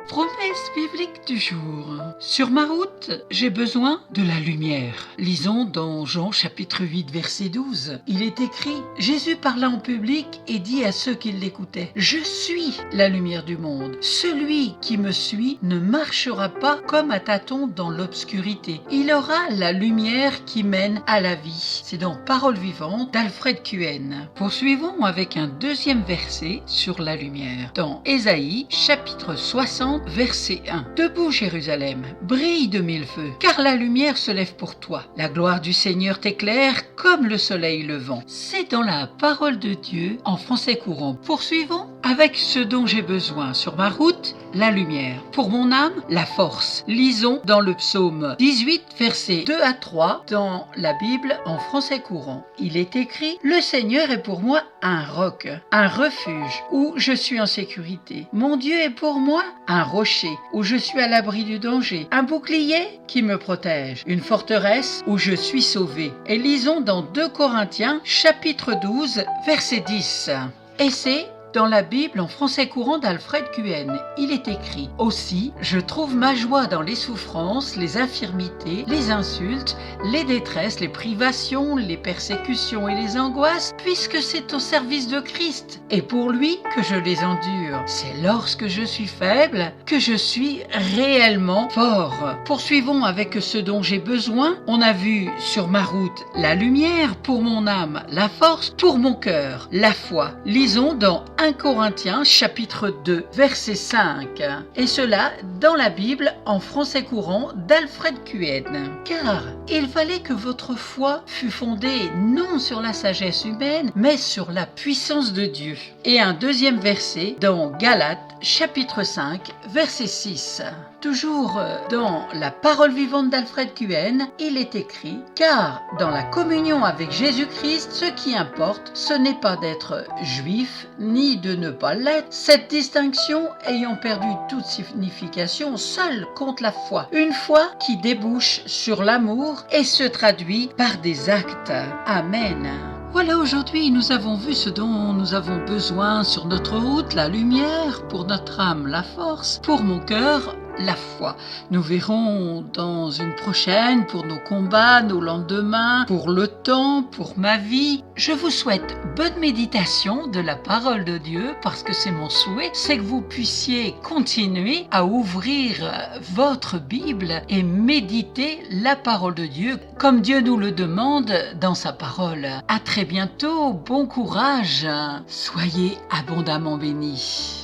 Promesse biblique du jour. Sur ma route, j'ai besoin de la lumière. Lisons dans Jean chapitre 8 verset 12. Il est écrit, Jésus parla en public et dit à ceux qui l'écoutaient, je suis la lumière du monde. Celui qui me suit ne marchera pas comme à tâtons dans l'obscurité. Il aura la lumière qui mène à la vie. C'est dans Paroles vivantes d'Alfred Cohen. Poursuivons avec un deuxième verset sur la lumière. Dans Ésaïe chapitre 60 verset 1. Debout Jérusalem, brille de mille feux, car la lumière se lève pour toi. La gloire du Seigneur t'éclaire comme le soleil levant. C'est dans la parole de Dieu en français courant. Poursuivons avec ce dont j'ai besoin. Sur ma route, la lumière. Pour mon âme, la force. Lisons dans le psaume 18 versets 2 à 3 dans la Bible en français courant. Il est écrit, le Seigneur est pour moi un roc, un refuge où je suis en sécurité. Mon Dieu est pour moi un rocher où je suis à l'abri du danger, un bouclier qui me protège, une forteresse où je suis sauvé. Et lisons dans 2 Corinthiens chapitre 12 verset 10. Et c'est dans la Bible en français courant d'Alfred Cohen, il est écrit « Aussi, je trouve ma joie dans les souffrances, les infirmités, les insultes, les détresses, les privations, les persécutions et les angoisses, puisque c'est au service de Christ, et pour lui que je les endure. C'est lorsque je suis faible que je suis réellement fort. » Poursuivons avec ce dont j'ai besoin. On a vu sur ma route la lumière, pour mon âme la force, pour mon cœur la foi. Lisons dans 1 Corinthiens chapitre 2 verset 5 et cela dans la Bible en français courant d'Alfred Cohen. Car il fallait que votre foi fût fondée non sur la sagesse humaine mais sur la puissance de Dieu. Et un deuxième verset dans Galates chapitre 5 verset 6. Toujours dans la parole vivante d'Alfred Cohen, il est écrit « Car dans la communion avec Jésus-Christ, ce qui importe, ce n'est pas d'être juif, ni de ne pas l'être, cette distinction ayant perdu toute signification seule compte la foi. Une foi qui débouche sur l'amour et se traduit par des actes. Amen. » Voilà, aujourd'hui, nous avons vu ce dont nous avons besoin sur notre route, la lumière, pour notre âme, la force, pour mon cœur, la foi. Nous verrons dans une prochaine pour nos combats, nos lendemains, pour le temps, pour ma vie. Je vous souhaite bonne méditation de la parole de Dieu parce que c'est mon souhait, c'est que vous puissiez continuer à ouvrir votre Bible et méditer la parole de Dieu comme Dieu nous le demande dans sa parole. À très bientôt, bon courage, soyez abondamment bénis.